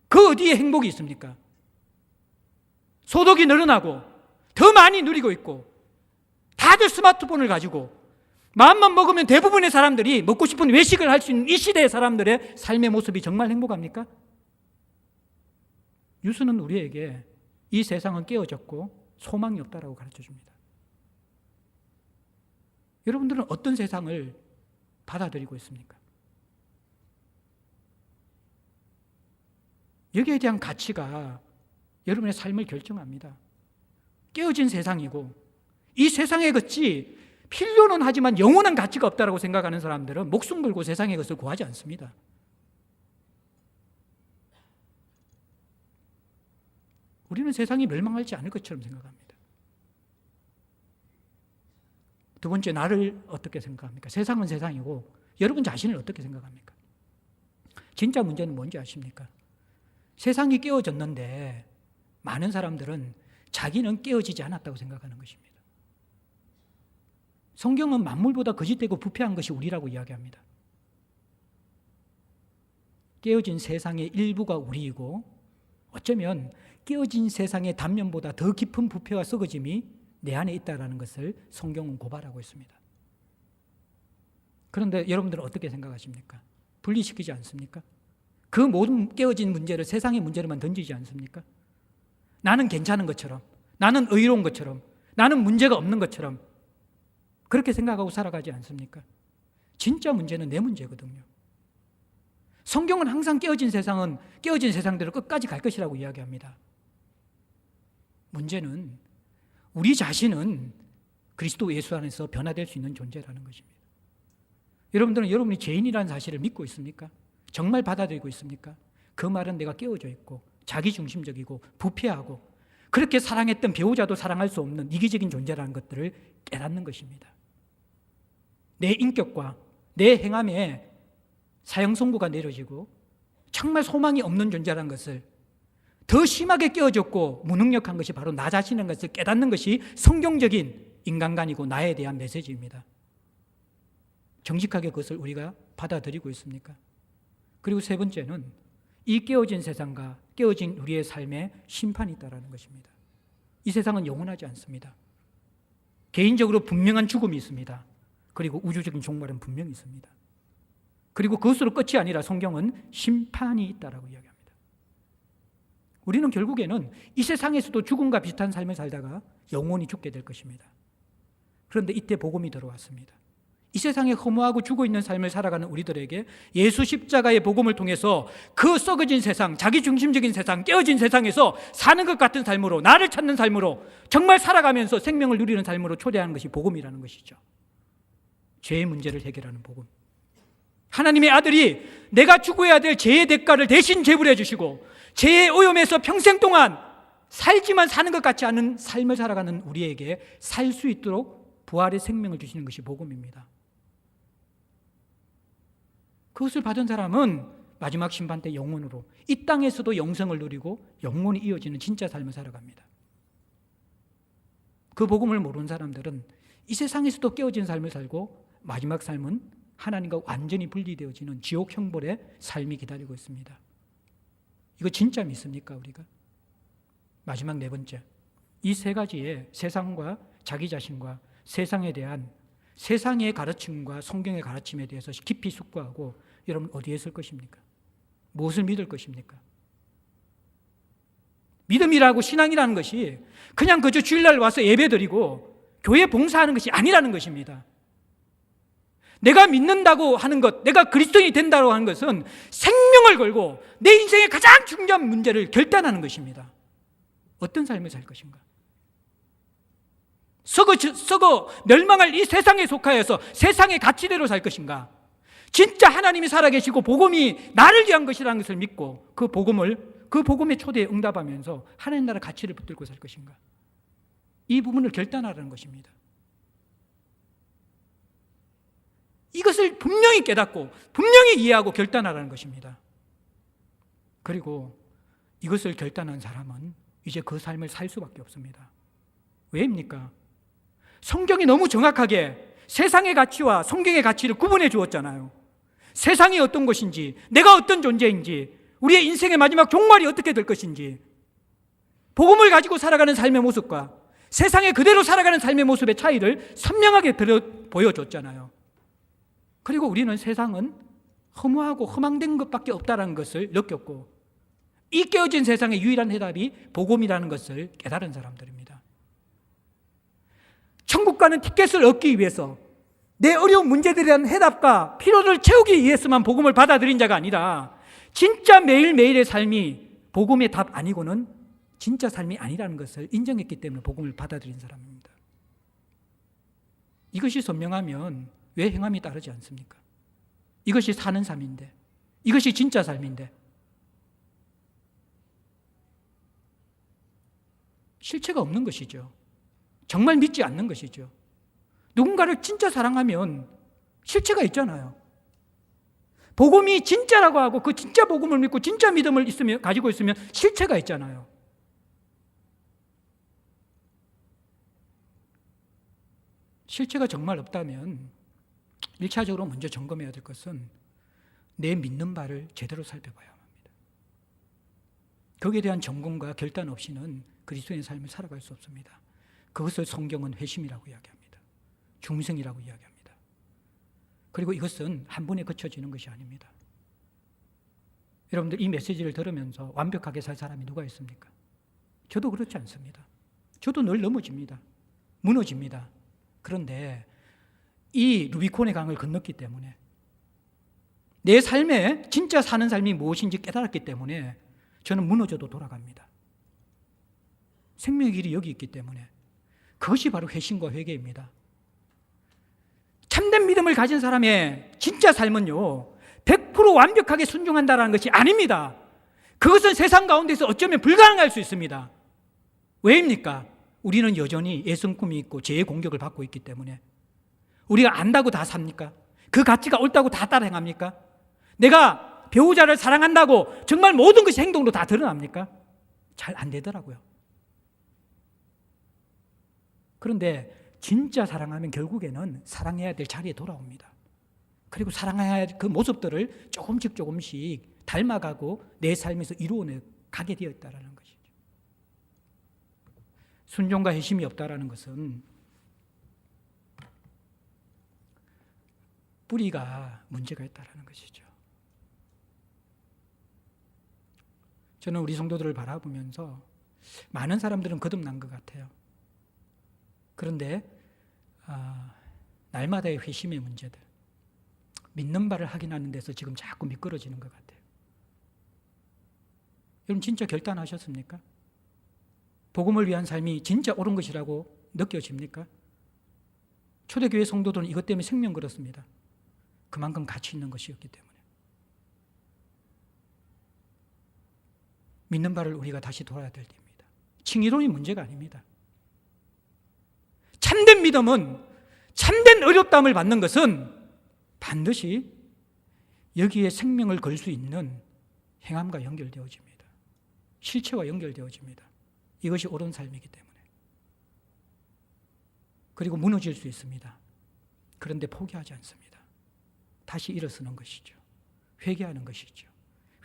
그 어디에 행복이 있습니까? 소득이 늘어나고 더 많이 누리고 있고 다들 스마트폰을 가지고 마음만 먹으면 대부분의 사람들이 먹고 싶은 외식을 할 수 있는 이 시대의 사람들의 삶의 모습이 정말 행복합니까? 뉴스는 우리에게 이 세상은 깨어졌고 소망이 없다라고 가르쳐줍니다. 여러분들은 어떤 세상을 받아들이고 있습니까? 여기에 대한 가치가 여러분의 삶을 결정합니다. 깨어진 세상이고 이 세상의 것이 필요는 하지만 영원한 가치가 없다고 생각하는 사람들은 목숨 걸고 세상의 것을 구하지 않습니다. 우리는 세상이 멸망하지 않을 것처럼 생각합니다. 두 번째, 나를 어떻게 생각합니까? 세상은 세상이고 여러분 자신을 어떻게 생각합니까? 진짜 문제는 뭔지 아십니까? 세상이 깨어졌는데 많은 사람들은 자기는 깨어지지 않았다고 생각하는 것입니다. 성경은 만물보다 거짓되고 부패한 것이 우리라고 이야기합니다. 깨어진 세상의 일부가 우리이고 어쩌면 깨어진 세상의 단면보다 더 깊은 부패와 썩어짐이 내 안에 있다는 것을 성경은 고발하고 있습니다. 그런데 여러분들은 어떻게 생각하십니까? 분리시키지 않습니까? 그 모든 깨어진 문제를 세상의 문제로만 던지지 않습니까? 나는 괜찮은 것처럼, 나는 의로운 것처럼, 나는 문제가 없는 것처럼 그렇게 생각하고 살아가지 않습니까? 진짜 문제는 내 문제거든요. 성경은 항상 깨어진 세상은 깨어진 세상대로 끝까지 갈 것이라고 이야기합니다. 문제는 우리 자신은 그리스도 예수 안에서 변화될 수 있는 존재라는 것입니다. 여러분들은 여러분이 죄인이라는 사실을 믿고 있습니까? 정말 받아들이고 있습니까? 그 말은 내가 깨어져 있고 자기중심적이고 부패하고 그렇게 사랑했던 배우자도 사랑할 수 없는 이기적인 존재라는 것들을 깨닫는 것입니다. 내 인격과 내 행함에 사형 선고가 내려지고 정말 소망이 없는 존재라는 것을 더 심하게 깨어졌고 무능력한 것이 바로 나 자신인 것을 깨닫는 것이 성경적인 인간관이고 나에 대한 메시지입니다. 정직하게 그것을 우리가 받아들이고 있습니까? 그리고 세 번째는 이 깨어진 세상과 깨어진 우리의 삶에 심판이 있다는 것입니다. 이 세상은 영원하지 않습니다. 개인적으로 분명한 죽음이 있습니다. 그리고 우주적인 종말은 분명히 있습니다. 그리고 그것으로 끝이 아니라 성경은 심판이 있다라고 이야기합니다. 우리는 결국에는 이 세상에서도 죽음과 비슷한 삶을 살다가 영원히 죽게 될 것입니다. 그런데 이때 복음이 들어왔습니다. 이 세상에 허무하고 죽어 있는 삶을 살아가는 우리들에게 예수 십자가의 복음을 통해서 그 썩어진 세상, 자기중심적인 세상, 깨어진 세상에서 사는 것 같은 삶으로, 나를 찾는 삶으로 정말 살아가면서 생명을 누리는 삶으로 초대하는 것이 복음이라는 것이죠. 죄의 문제를 해결하는 복음. 하나님의 아들이 내가 죽어야 될 죄의 대가를 대신 제물해 주시고 죄의 오염에서 평생 동안 살지만 사는 것 같지 않은 삶을 살아가는 우리에게 살 수 있도록 부활의 생명을 주시는 것이 복음입니다. 그것을 받은 사람은 마지막 심판 때 영원으로 이 땅에서도 영생을 누리고 영원히 이어지는 진짜 삶을 살아갑니다. 그 복음을 모르는 사람들은 이 세상에서도 깨어진 삶을 살고 마지막 삶은 하나님과 완전히 분리되어지는 지옥 형벌의 삶이 기다리고 있습니다. 이거 진짜 믿습니까, 우리가? 마지막 네 번째, 이 세 가지의 세상과 자기 자신과 세상에 대한 세상의 가르침과 성경의 가르침에 대해서 깊이 숙고하고 여러분 어디에 설 것입니까? 무엇을 믿을 것입니까? 믿음이라고 신앙이라는 것이 그냥 그저 주일날 와서 예배드리고 교회 봉사하는 것이 아니라는 것입니다. 내가 믿는다고 하는 것, 내가 그리스도인이 된다고 하는 것은 생명을 걸고 내 인생의 가장 중요한 문제를 결단하는 것입니다. 어떤 삶을 살 것인가? 썩어 멸망할 이 세상에 속하여서 세상의 가치대로 살 것인가? 진짜 하나님이 살아계시고 복음이 나를 위한 것이라는 것을 믿고 그 복음의 초대에 응답하면서 하나님 나라 가치를 붙들고 살 것인가? 이 부분을 결단하라는 것입니다. 이것을 분명히 깨닫고 분명히 이해하고 결단하라는 것입니다. 그리고 이것을 결단한 사람은 이제 그 삶을 살 수밖에 없습니다. 왜입니까? 성경이 너무 정확하게 세상의 가치와 성경의 가치를 구분해 주었잖아요. 세상이 어떤 것인지, 내가 어떤 존재인지, 우리의 인생의 마지막 종말이 어떻게 될 것인지, 복음을 가지고 살아가는 삶의 모습과 세상에 그대로 살아가는 삶의 모습의 차이를 선명하게 보여줬잖아요. 그리고 우리는 세상은 허무하고 허망된 것밖에 없다는 것을 느꼈고 이 깨어진 세상의 유일한 해답이 복음이라는 것을 깨달은 사람들입니다. 천국 가는 티켓을 얻기 위해서 내 어려운 문제들에 대한 해답과 필요를 채우기 위해서만 복음을 받아들인 자가 아니라 진짜 매일매일의 삶이 복음의 답 아니고는 진짜 삶이 아니라는 것을 인정했기 때문에 복음을 받아들인 사람입니다. 이것이 선명하면 왜 행함이 따르지 않습니까? 이것이 사는 삶인데, 이것이 진짜 삶인데 실체가 없는 것이죠. 정말 믿지 않는 것이죠. 누군가를 진짜 사랑하면 실체가 있잖아요. 복음이 진짜라고 하고 그 진짜 복음을 믿고 진짜 믿음을 가지고 있으면 실체가 있잖아요. 실체가 정말 없다면 1차적으로 먼저 점검해야 될 것은 내 믿는 바를 제대로 살펴봐야 합니다. 거기에 대한 점검과 결단 없이는 그리스도인의 삶을 살아갈 수 없습니다. 그것을 성경은 회심이라고 이야기합니다. 중생이라고 이야기합니다. 그리고 이것은 한 번에 거쳐지는 것이 아닙니다. 여러분들 이 메시지를 들으면서 완벽하게 살 사람이 누가 있습니까? 저도 그렇지 않습니다. 저도 늘 넘어집니다. 무너집니다. 그런데 이 루비콘의 강을 건넜기 때문에 내 삶에 진짜 사는 삶이 무엇인지 깨달았기 때문에 저는 무너져도 돌아갑니다. 생명의 길이 여기 있기 때문에 그것이 바로 회심과 회개입니다. 참된 믿음을 가진 사람의 진짜 삶은요 100% 완벽하게 순종한다는 것이 아닙니다. 그것은 세상 가운데서 어쩌면 불가능할 수 있습니다. 왜입니까? 우리는 여전히 예성 꿈이 있고 죄의 공격을 받고 있기 때문에. 우리가 안다고 다 삽니까? 그 가치가 옳다고 다 따라 행합니까? 내가 배우자를 사랑한다고 정말 모든 것이 행동으로 다 드러납니까? 잘 안 되더라고요. 그런데 진짜 사랑하면 결국에는 사랑해야 될 자리에 돌아옵니다. 그리고 사랑해야 할 그 모습들을 조금씩 닮아가고 내 삶에서 이루어내 가게 되어 있다는 것이죠. 순종과 회심이 없다는 것은 뿌리가 문제가 있다는 것이죠. 저는 우리 성도들을 바라보면서 많은 사람들은 거듭난 것 같아요. 그런데 날마다의 회심의 문제들, 믿는 바를 확인하는 데서 지금 자꾸 미끄러지는 것 같아요. 여러분 진짜 결단하셨습니까? 복음을 위한 삶이 진짜 옳은 것이라고 느껴집니까? 초대교회 성도들은 이것 때문에 생명 걸었습니다. 그만큼 가치 있는 것이었기 때문에. 믿는 바를 우리가 다시 돌아야 될 때입니다. 칭의론이 문제가 아닙니다. 참된 믿음은, 참된 의롭다함을 받는 것은 반드시 여기에 생명을 걸 수 있는 행함과 연결되어집니다. 실체와 연결되어집니다. 이것이 옳은 삶이기 때문에. 그리고 무너질 수 있습니다. 그런데 포기하지 않습니다. 다시 일어서는 것이죠. 회개하는 것이죠.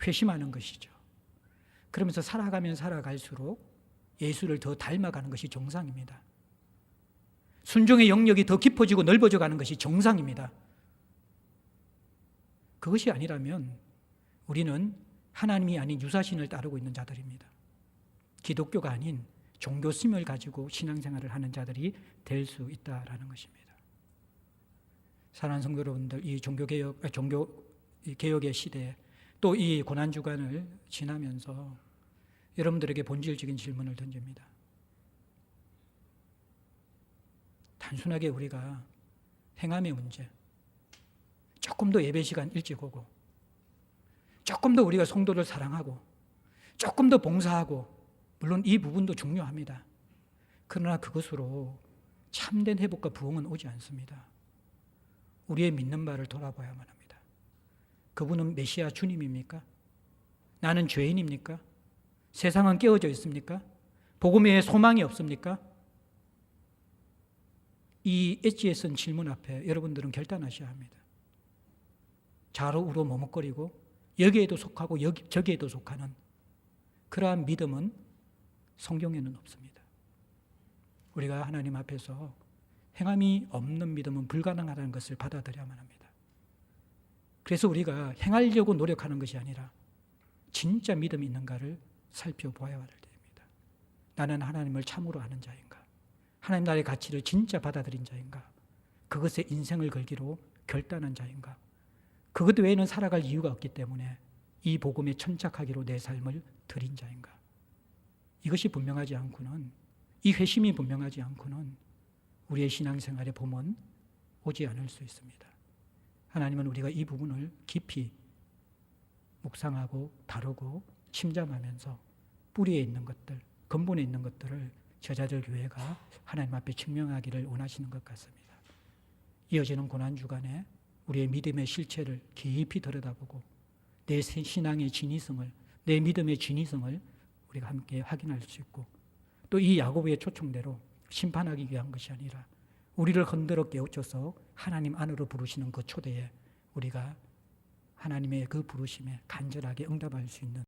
회심하는 것이죠. 그러면서 살아가면 살아갈수록 예수를 더 닮아가는 것이 정상입니다. 순종의 영역이 더 깊어지고 넓어져 가는 것이 정상입니다. 그것이 아니라면 우리는 하나님이 아닌 유사신을 따르고 있는 자들입니다. 기독교가 아닌 종교심을 가지고 신앙생활을 하는 자들이 될 수 있다라는 것입니다. 사랑하는 성도 여러분들, 이 종교개혁의 시대에 또 이 고난주간을 지나면서 여러분들에게 본질적인 질문을 던집니다. 단순하게 우리가 행함의 문제, 조금 더 예배 시간 일찍 오고, 조금 더 우리가 성도를 사랑하고, 조금 더 봉사하고, 물론 이 부분도 중요합니다. 그러나 그것으로 참된 회복과 부흥은 오지 않습니다. 우리의 믿는 바를 돌아봐야만 합니다. 그분은 메시아 주님입니까? 나는 죄인입니까? 세상은 깨어져 있습니까? 복음에 소망이 없습니까? 이 엣지에 쓴 질문 앞에 여러분들은 결단하셔야 합니다. 좌로 우로 머뭇거리고 여기에도 속하고 저기에도 속하는 그러한 믿음은 성경에는 없습니다. 우리가 하나님 앞에서 행함이 없는 믿음은 불가능하다는 것을 받아들여야만 합니다. 그래서 우리가 행하려고 노력하는 것이 아니라 진짜 믿음이 있는가를 살펴보아야 할 때입니다. 나는 하나님을 참으로 아는 자인가? 하나님 나라의 가치를 진짜 받아들인 자인가? 그것에 인생을 걸기로 결단한 자인가? 그것 외에는 살아갈 이유가 없기 때문에 이 복음에 천착하기로 내 삶을 드린 자인가? 이것이 분명하지 않고는, 이 회심이 분명하지 않고는 우리의 신앙생활에 봄은 오지 않을 수 있습니다. 하나님은 우리가 이 부분을 깊이 묵상하고 다루고 침잠하면서 뿌리에 있는 것들, 근본에 있는 것들을 저자들 교회가 하나님 앞에 증명하기를 원하시는 것 같습니다. 이어지는 고난주간에 우리의 믿음의 실체를 깊이 들여다보고 내 신앙의 진위성을, 내 믿음의 진위성을 우리가 함께 확인할 수 있고, 또 이 야고보의 초청대로 심판하기 위한 것이 아니라 우리를 흔들어 깨우쳐서 하나님 안으로 부르시는 그 초대에 우리가 하나님의 그 부르심에 간절하게 응답할 수 있는